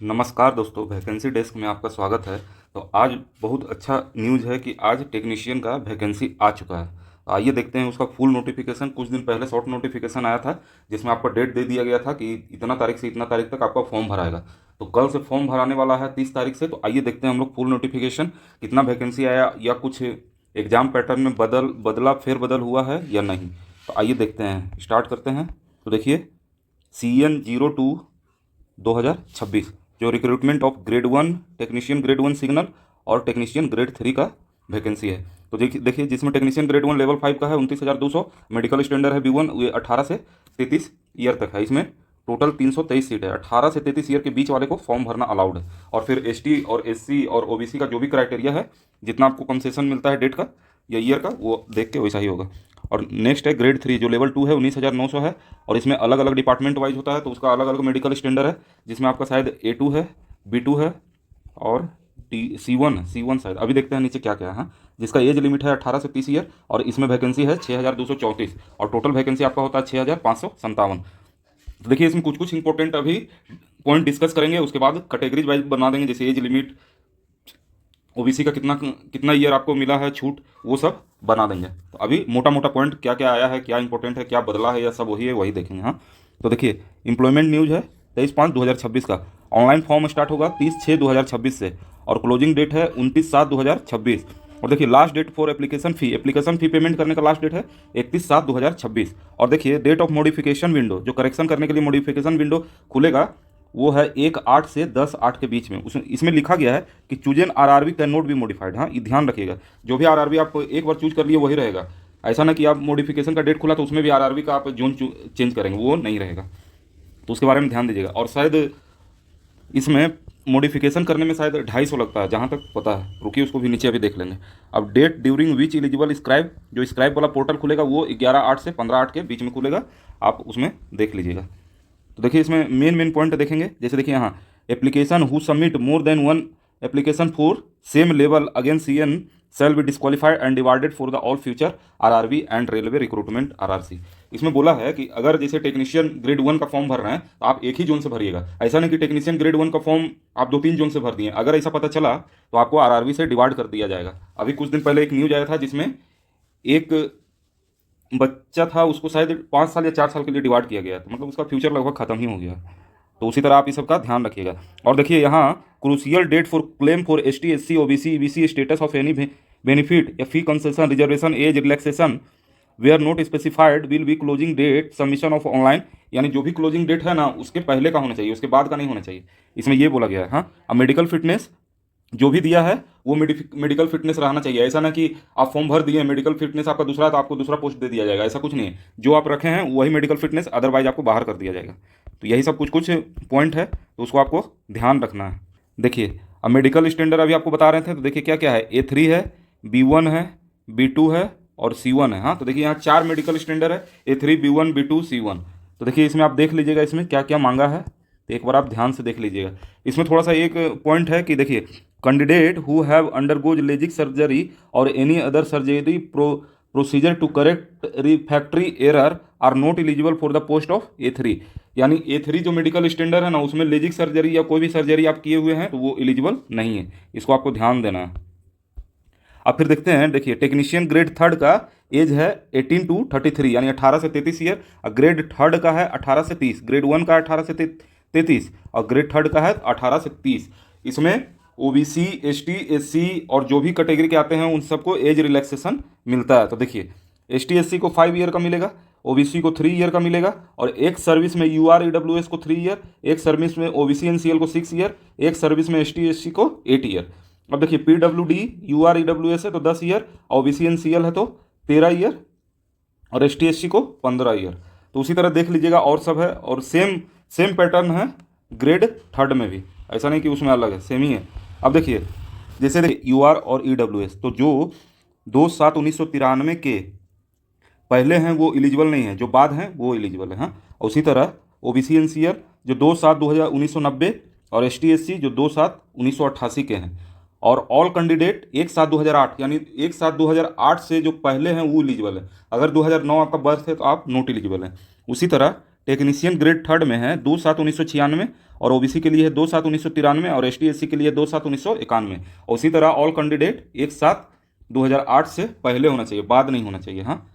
नमस्कार दोस्तों, vacancy desk में आपका स्वागत है। तो आज बहुत अच्छा न्यूज़ है कि आज टेक्नीशियन का वैकेंसी आ चुका है। तो आइए देखते हैं उसका फुल नोटिफिकेशन। कुछ दिन पहले शॉर्ट नोटिफिकेशन आया था जिसमें आपको डेट दे दिया गया था कि इतना तारीख से इतना तारीख तक आपका फॉर्म भराएगा। तो कल से फॉर्म भराने वाला है 30 तारीख से। तो आइए देखते हैं हम लोग फुल नोटिफिकेशन कितना वैकेंसी आया या कुछ एग्जाम पैटर्न में बदला फेरबदल हुआ है या नहीं। तो आइए देखते हैं, स्टार्ट करते हैं। तो देखिए, CN02/2026 जो recruitment of grade 1 technician grade 1 signal और टेक्नीशियन ग्रेड 3 का वैकेंसी है। तो देखिए जिसमें टेक्नीशियन ग्रेड 1 लेवल 5 का है 29,200, मेडिकल स्टैंडर्ड है B1, ये 18 से 33 ईयर तक है। इसमें टोटल 323 सीट है। 18 से 33 ईयर के बीच वाले को फॉर्म भरना अलाउड है। और फिर ST और SC और OBC का जो भी क्राइटेरिया है, जितना आपको कंसेशन मिलता है डेट का या ईयर का, वो देख के वैसा ही होगा। और नेक्स्ट है ग्रेड 3 जो लेवल 2 है, 19,900 है। और इसमें अलग अलग डिपार्टमेंट वाइज होता है, तो उसका अलग अलग मेडिकल स्टैंडर्ड है, जिसमें आपका शायद A2 है, B2 है और C1 शायद। अभी देखते हैं नीचे क्या क्या है। हाँ, जिसका एज लिमिट है 18 से 30 ईयर। और इसमें वैकेंसी है 6,234 और टोटल वैकेंसी आपका होता है 6,557। तो देखिए, इसमें कुछ कुछ इंपॉर्टेंट अभी पॉइंट डिस्कस करेंगे, उसके बाद कैटेगरीज वाइज बना देंगे, जैसे एज लिमिट, OBC का कितना कितना ईयर आपको मिला है छूट, वो सब बना देंगे। तो अभी मोटा मोटा पॉइंट क्या क्या आया है, क्या इंपॉर्टेंट है, क्या बदला है, या सब वही है, वही देखेंगे। हाँ, तो देखिए, एम्प्लॉयमेंट न्यूज़ है 23/5/2026 का। ऑनलाइन फॉर्म स्टार्ट होगा 30/6/2026 से और क्लोजिंग डेट है 29/7/2026। और देखिए, last date for application fee payment करने का लास्ट डेट है 31/7/2026। और देखिए, डेट ऑफ मॉडिफिकेशन विंडो, जो करेक्शन करने के लिए मॉडिफिकेशन विंडो खुलेगा, वो है 1/8 से 10/8 के बीच में। उसमें इसमें लिखा गया है कि choose an RRB can not be modified. हाँ, ये ध्यान रखिएगा, जो भी RRB आप एक बार चूज कर लिए वही रहेगा। ऐसा ना कि आप मॉडिफिकेशन का डेट खुला तो उसमें भी RRB का आप जोन चेंज करेंगे, वो नहीं रहेगा। तो उसके बारे में ध्यान दीजिएगा। और शायद इसमें मॉडिफिकेशन करने में शायद 250 लगता है, जहाँ तक पता है। रुकिए, उसको भी नीचे अभी देख लेंगे। अब date during which eligible scribe, जो स्क्राइब वाला पोर्टल खुलेगा वो 11/8 से 15/8 के बीच में खुलेगा, आप उसमें देख लीजिएगा। तो देखिए, इसमें मेन पॉइंट देखेंगे। जैसे देखिए यहाँ, application who submit more than one application for same level again CN shall be disqualified and debarred for the all future RRB and railway recruitment RRC। इसमें बोला है कि अगर जैसे टेक्नीशियन ग्रेड 1 का फॉर्म भर रहे हैं तो आप एक ही जोन से भरिएगा। ऐसा नहीं कि टेक्नीशियन ग्रेड 1 का फॉर्म आप 2-3 जोन से भर दिए। अगर ऐसा पता चला तो आपको RRB से डिवाइड कर दिया जाएगा। अभी कुछ दिन पहले एक न्यूज आया था जिसमें एक बच्चा था, उसको शायद 5 साल या 4 साल के लिए डिवाइड किया गया, तो मतलब उसका फ्यूचर लगभग खत्म ही हो गया। तो उसी तरह आप इस सब का ध्यान रखिएगा। और देखिए यहाँ, crucial date for claim for ST SC OBC EBC status of any benefit या fee concession reservation age relaxation where not specified will be closing date submission of online. यानी जो भी क्लोजिंग डेट है ना, उसके पहले का होना चाहिए, उसके बाद का नहीं होना चाहिए। इसमें ये बोला गया है। हाँ, अब मेडिकल फिटनेस जो भी दिया है वो मेडिकल फिटनेस रहना चाहिए। ऐसा ना कि आप फॉर्म भर दिए, मेडिकल फिटनेस आपका दूसरा है तो आपको दूसरा पोस्ट दे दिया जाएगा, ऐसा कुछ नहीं है। जो आप रखे हैं वही मेडिकल फिटनेस, अदरवाइज आपको बाहर कर दिया जाएगा। तो यही सब कुछ कुछ पॉइंट है, तो उसको आपको ध्यान रखना है। देखिए, अब मेडिकल स्टैंडर्ड अभी आपको बता रहे थे, तो देखिए क्या क्या है। A3 है, B1 है, B2 है और C1 है। हाँ, तो देखिए यहाँ 4 मेडिकल स्टैंडर्ड है, A3 B1 B2 C1। तो देखिए, इसमें आप देख लीजिएगा इसमें क्या क्या मांगा है, तो एक बार आप ध्यान से देख लीजिएगा। इसमें थोड़ा सा एक पॉइंट है कि देखिए, candidate who have undergoes lasik surgery और any other surgery procedure to correct refractory error are not eligible for the post of A3। यानी A3 जो मेडिकल स्टैंडर्ड है ना, उसमें लेजिक सर्जरी या कोई भी सर्जरी आप किए हुए हैं तो वो एलिजिबल नहीं है। इसको आपको ध्यान देना है। अब फिर देखते हैं, देखिए टेक्नीशियन ग्रेड 3 का एज है 18 to 33, यानी 18 से 33 ईयर। और ग्रेड 3 का है 18 से 30, ग्रेड 1 का 18 से 33 और ग्रेड 3 का है 18 से 30। इसमें OBC ST SC और जो भी कैटेगरी के आते हैं उन सबको एज रिलैक्सेशन मिलता है। तो देखिए, ST SC को 5 ईयर का मिलेगा, OBC को 3 ईयर का मिलेगा, और एक सर्विस में UR EWS को 3 ईयर, एक सर्विस में OBC NCL को 6 ईयर, एक सर्विस में ST SC को 8 ईयर। अब देखिए, PWD UR EWS है तो 10 ईयर, OBC NCL है तो 13 ईयर और ST SC को 15 ईयर। तो उसी तरह देख लीजिएगा, और सब है। और सेम सेम पैटर्न है ग्रेड 3 में भी, ऐसा नहीं कि उसमें अलग है, सेम ही है। अब देखिए, जैसे देखिए UR और EWS, तो जो 2/7/1993 के पहले हैं वो एलिजिबल नहीं है, जो बाद हैं वो एलिजिबल है। हाँ, उसी तरह OBC NCL जो 2/7/1990 और ST SC जो 2/7/1988 के हैं। और ऑल कैंडिडेट 1/7/2008, यानी 1/7/2008 से जो पहले हैं वो एलिजिबल है। अगर 2009 आपका बर्थ है तो आप नॉट एलिजिबल हैं। उसी तरह टेक्नीशियन ग्रेड थर्ड में है 2/7/1996 और ओबीसी के लिए है 2/7/1993 और एसटी एससी के लिए 2/7/1991। और उसी तरह ऑल कैंडिडेट 1/7/2008 से पहले होना चाहिए, बाद नहीं होना चाहिए। हाँ,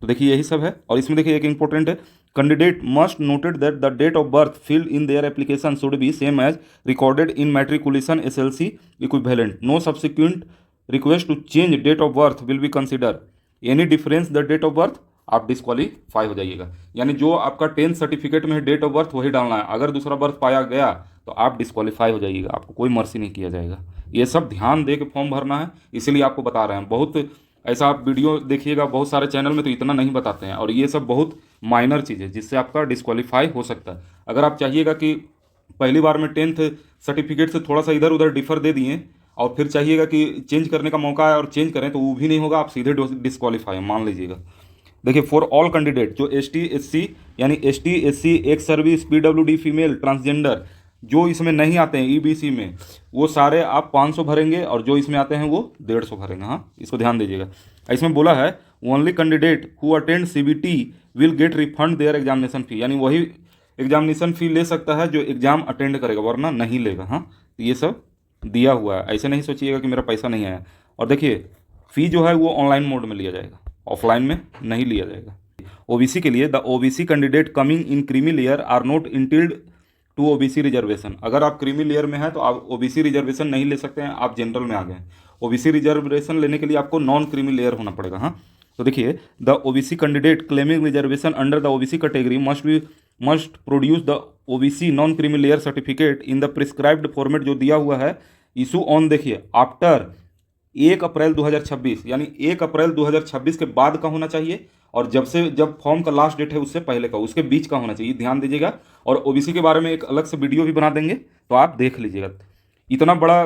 तो देखिए यही सब है। और इसमें देखिए एक इंपॉर्टेंट है, candidate must noted that the date of birth field in their application should be same as recorded in matriculation SLC equivalent. No subsequent request to change date of birth will be consider. Any difference the date of birth आप disqualify हो जाइएगा। यानी जो आपका 10th certificate में है date of birth वही डालना है, अगर दूसरा बर्थ पाया गया तो आप डिस्क्वालीफाई हो जाइएगा, आपको कोई मर्सी नहीं किया जाएगा। ये सब ध्यान दे के फॉर्म भरना है, इसीलिए आपको बता रहे हैं। बहुत ऐसा आप वीडियो देखिएगा बहुत सारे चैनल में तो इतना नहीं बताते हैं, और ये सब बहुत माइनर चीज़ है जिससे आपका डिस्क्वालीफाई हो सकता है। अगर आप चाहिएगा कि पहली बार में 10th सर्टिफिकेट से थोड़ा सा इधर उधर डिफर दे दिए और फिर चाहिएगा कि चेंज करने का मौका है और चेंज करें, तो वो भी नहीं होगा, आप सीधे डिस्क्वालीफाई मान लीजिएगा। देखिए फॉर ऑल कैंडिडेट जो एसटी एससी यानी ST SC ex service PWD female transgender जो इसमें नहीं आते हैं ईबीसी में, वो सारे आप 500 भरेंगे, और जो इसमें आते हैं वो 150 भरेंगे। हाँ, इसको ध्यान दीजिएगा। इसमें बोला है only candidate who attend CBT will get refund their examination fee, यानी वही एग्जामिनेशन फी ले सकता है जो एग्जाम अटेंड करेगा, वरना नहीं लेगा। हाँ, तो ये सब दिया हुआ है, ऐसे नहीं सोचिएगा कि मेरा पैसा नहीं आया। और देखिए फ़ी जो है वो ऑनलाइन मोड में लिया जाएगा, ऑफलाइन में नहीं लिया जाएगा। ओबीसी के लिए the OBC candidate coming in creamy layer are not entitled to OBC reservation. अगर आप क्रीमी लेयर में हैं तो आप ओबीसी रिजर्वेशन नहीं ले सकते हैं, आप जनरल में आ गए। ओबीसी रिजर्वेशन लेने के लिए आपको नॉन क्रीमी लेयर होना पड़ेगा। हाँ, तो देखिए the OBC candidate claiming reservation under the OBC category must produce the OBC non creamy layer certificate in the prescribed format जो दिया हुआ है, इशू ऑन देखिए आफ्टर 1 अप्रैल 2026, यानी 1 अप्रैल 2026 के बाद का होना चाहिए, और जब फॉर्म का लास्ट डेट है उससे पहले का, उसके बीच का होना चाहिए, ध्यान दीजिएगा। और ओबीसी के बारे में एक अलग से वीडियो भी बना देंगे, तो आप देख लीजिएगा। इतना बड़ा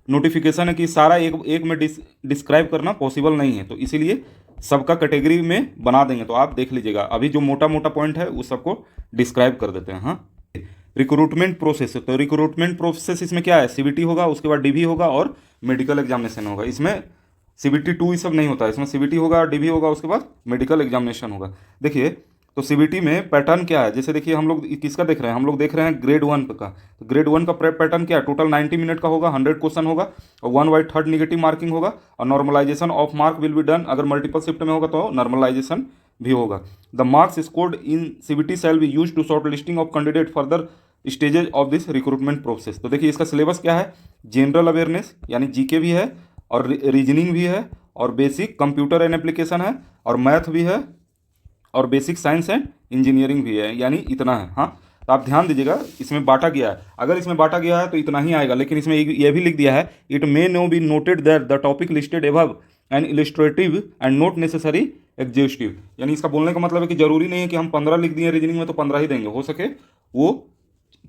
नोटिफिकेशन है कि सारा एक में डिस्क्राइब करना पॉसिबल नहीं है, तो इसीलिए सबका कैटेगरी में बना देंगे, तो आप देख लीजिएगा। अभी जो मोटा मोटा पॉइंट है उस सबको डिस्क्राइब कर देते हैं। हाँ, रिक्रूटमेंट प्रोसेस, तो रिक्रूटमेंट प्रोसेस इसमें क्या है, सीबीटी होगा, उसके बाद डीवी होगा और मेडिकल एग्जामिनेशन होगा। इसमें सीबीटी 2 ये सब नहीं होता है, इसमें सीबीटी होगा, डीवी होगा, उसके बाद मेडिकल एग्जामिनेशन होगा। देखिए तो सीबीटी में पैटर्न क्या है, जैसे देखिए हम लोग किसका देख रहे हैं, हम लोग देख रहे हैं ग्रेड 1 का। तो ग्रेड 1 का पैटर्न क्या है, टोटल 90 मिनट का होगा, 100 क्वेश्चन होगा और 1/3 निगेटिव मार्किंग होगा, और normalization of mark will be done. अगर मल्टीपल शिफ्ट में होगा तो नॉर्मलाइजेशन भी होगा। The marks scored in CBT shall be used to short listing of candidate further stages of this recruitment process. तो देखिए इसका सिलेबस क्या है, जनरल अवेयरनेस यानी जीके भी है, और रीजनिंग भी है, और बेसिक कंप्यूटर एंड एप्लीकेशन है, और मैथ भी है, और बेसिक साइंस एंड इंजीनियरिंग भी है, यानी इतना है। हाँ, तो आप ध्यान दीजिएगा, इसमें बांटा गया है। अगर इसमें बांटा गया है तो इतना ही आएगा, लेकिन इसमें यह भी लिख दिया है, it may no be noted that the topic listed above and illustrative and not necessary exhaustive. यानी इसका बोलने का मतलब है कि जरूरी नहीं है कि हम 15 लिख दिए रीजनिंग में तो 15 ही देंगे, हो सके वो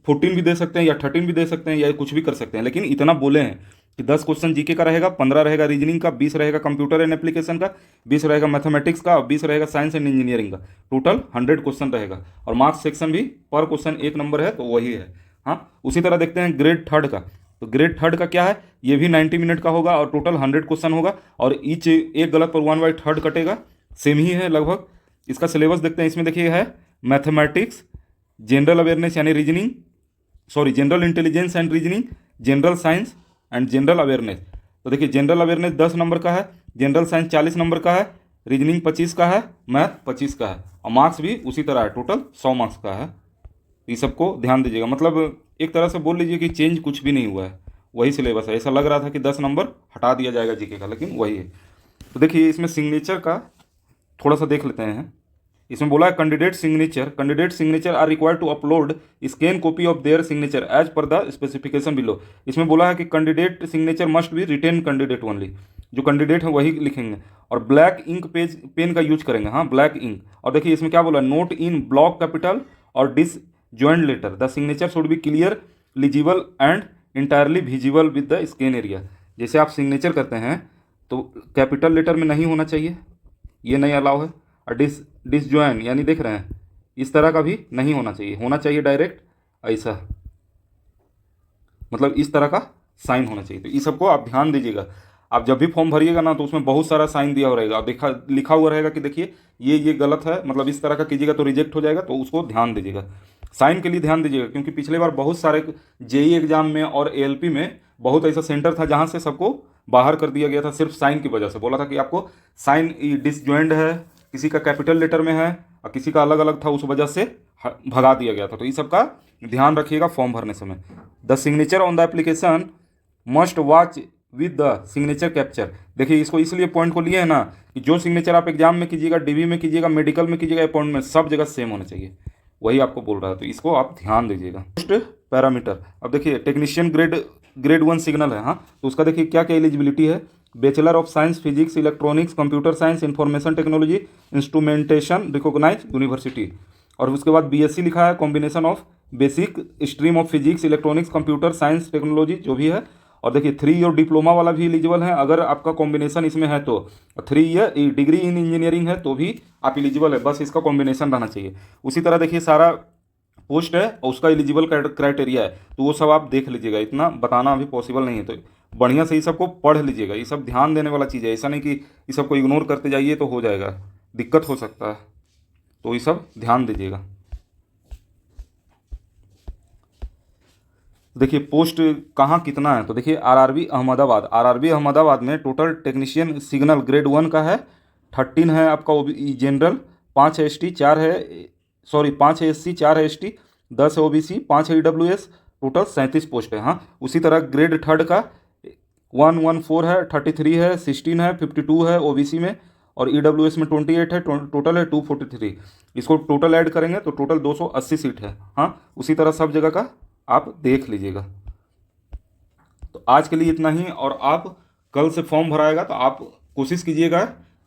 14 भी दे सकते हैं या 13 भी दे सकते हैं या कुछ भी कर सकते हैं, लेकिन इतना बोले हैं कि 10 क्वेश्चन जीके का रहेगा, 15 रहेगा रीजनिंग का, 20 रहेगा कंप्यूटर एंड एप्लीकेशन का, 20 रहेगा मैथमेटिक्स का, 20 रहेगा साइंस एंड इंजीनियरिंग का। टोटल 100 क्वेश्चन रहेगा, और मार्क्स सेक्शन भी पर क्वेश्चन 1 नंबर है, तो वही है। हाँ, उसी तरह देखते हैं ग्रेड थर्ड का। तो ग्रेड थर्ड का क्या है, ये भी 90 मिनट का होगा और टोटल 100 क्वेश्चन होगा, और ईच एक गलत पर 1/3 कटेगा, सेम ही है लगभग। इसका सिलेबस देखते हैं, इसमें देखिए है मैथमेटिक्स, जनरल अवेयरनेस यानी reasoning, sorry general intelligence and reasoning, general science and general awareness. तो देखिए जनरल अवेयरनेस 10 नंबर का है, जनरल साइंस 40 नंबर का है, रीजनिंग 25 का है, मैथ 25 का है, और मार्क्स भी उसी तरह है, टोटल 100 मार्क्स का है। ये सबको ध्यान दीजिएगा, मतलब एक तरह से बोल लीजिए कि चेंज कुछ भी नहीं हुआ है, वही सिलेबस है। ऐसा लग रहा था कि 10 नंबर हटा दिया जाएगा जीके का, लेकिन वही है। तो देखिए इसमें सिग्नेचर का थोड़ा सा देख लेते हैं। इसमें बोला है candidate signature are required to upload scan copy of their signature as per the specification below. इसमें बोला है कि candidate signature must be written candidate only, जो कैंडिडेट है वही लिखेंगे, और ब्लैक इंक पेन का यूज करेंगे। हाँ, ब्लैक इंक। और देखिए इसमें क्या बोला, नोट इन ब्लॉक कैपिटल और disjoint letter, the signature should be clear, legible and entirely visible with the scan area. जैसे आप सिग्नेचर करते हैं तो कैपिटल लेटर में नहीं होना चाहिए, ये नहीं अलाउ है, और डिसजॉइन यानी देख रहे हैं इस तरह का भी नहीं होना चाहिए, होना चाहिए डायरेक्ट ऐसा, मतलब इस तरह का साइन होना चाहिए। तो इस सबको आप ध्यान दीजिएगा। आप जब भी फॉर्म भरिएगा ना तो उसमें बहुत सारा साइन दिया हुआ रहेगा, देखा लिखा हुआ रहेगा कि देखिए ये गलत है, मतलब इस तरह का कीजिएगा तो रिजेक्ट हो जाएगा, तो उसको ध्यान दीजिएगा, साइन के लिए ध्यान दीजिएगा। क्योंकि पिछले बार बहुत सारे जेई एग्जाम में और एएलपी में बहुत ऐसा सेंटर था जहाँ से सबको बाहर कर दिया गया था सिर्फ साइन की वजह से। बोला था कि आपको साइन डिसजॉइंट है, किसी का कैपिटल लेटर में है और किसी का अलग अलग था, उस वजह से भगा दिया गया था। तो इस सब का ध्यान रखिएगा फॉर्म भरने समय। The signature on the application must watch with the signature capture. देखिए इसको इसलिए पॉइंट को लिए है ना कि जो सिग्नेचर आप एग्जाम में कीजिएगा, डीबी में कीजिएगा, मेडिकल में कीजिएगा, अपॉइंटमेंट में, सब जगह सेम होना चाहिए, वही आपको बोल रहा है, तो इसको आप ध्यान दीजिएगा। पोस्ट पैरामीटर, अब देखिए टेक्नीशियन ग्रेड 1 सिग्नल है, हाँ, तो उसका देखिए क्या क्या एलिजिबिलिटी है। Bachelor of science physics electronics computer science information technology instrumentation recognise university, और उसके बाद बीएससी लिखा है combination of basic stream of physics electronics computer science technology जो भी है। और देखिए 3 ईयर डिप्लोमा वाला भी एलिजिबल है, अगर आपका कॉम्बिनेशन इसमें है तो 3 ईयर डिग्री इन इंजीनियरिंग है तो भी आप एलिजिबल है, बस इसका कॉम्बिनेशन रहना चाहिए। उसी तरह देखिए सारा पोस्ट है और उसका एलिजिबल क्राइटेरिया है, तो वो सब आप देख लीजिएगा, इतना बताना अभी पॉसिबल नहीं है, तो बढ़िया से ये सबको पढ़ लीजिएगा, ये सब ध्यान देने वाला चीज़ है, ऐसा नहीं कि ये सबको इग्नोर करते जाइए तो हो जाएगा, दिक्कत हो सकता है, तो ये सब ध्यान दीजिएगा। देखिए पोस्ट कहाँ कितना है, तो देखिए आरआरबी अहमदाबाद में टोटल टेक्नीशियन सिग्नल ग्रेड 1 का है 13 है आपका जनरल, 5 है एसटी, 4 है 5 है एससी, 4 है एसटी, 10 है ओबीसी, 5 है ईडब्ल्यूएस, टोटल 37 पोस्ट है। हाँ, उसी तरह ग्रेड 3 का 114 है, 33 है, 16 है, 52 है ओबीसी में, और ईडब्ल्यूएस में 28 है, टोटल है 243। इसको टोटल ऐड करेंगे तो टोटल 280 सीट है। हाँ, उसी तरह सब जगह का आप देख लीजिएगा। तो आज के लिए इतना ही, और आप कल से फॉर्म भराएगा तो आप कोशिश कीजिएगा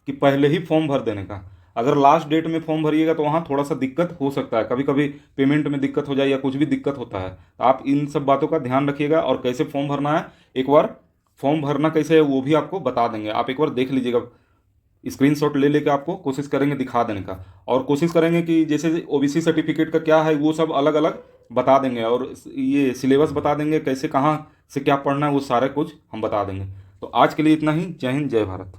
कि पहले ही फॉर्म भर देने का। अगर लास्ट डेट में फॉर्म भरिएगा तो वहाँ थोड़ा सा दिक्कत हो सकता है, कभी कभी पेमेंट में दिक्कत हो जाए या कुछ भी दिक्कत होता है, तो आप इन सब बातों का ध्यान रखिएगा। और कैसे फॉर्म भरना है, एक बार फॉर्म भरना कैसे है वो भी आपको बता देंगे, आप एक बार देख लीजिएगा, स्क्रीनशॉट ले लेके आपको कोशिश करेंगे दिखा देने का, और कोशिश करेंगे कि जैसे ओबीसी सर्टिफिकेट का क्या है वो सब अलग अलग बता देंगे, और ये सिलेबस बता देंगे कैसे कहाँ से क्या पढ़ना है, वो सारे कुछ हम बता देंगे। तो आज के लिए इतना ही। जय हिंद, जय भारत।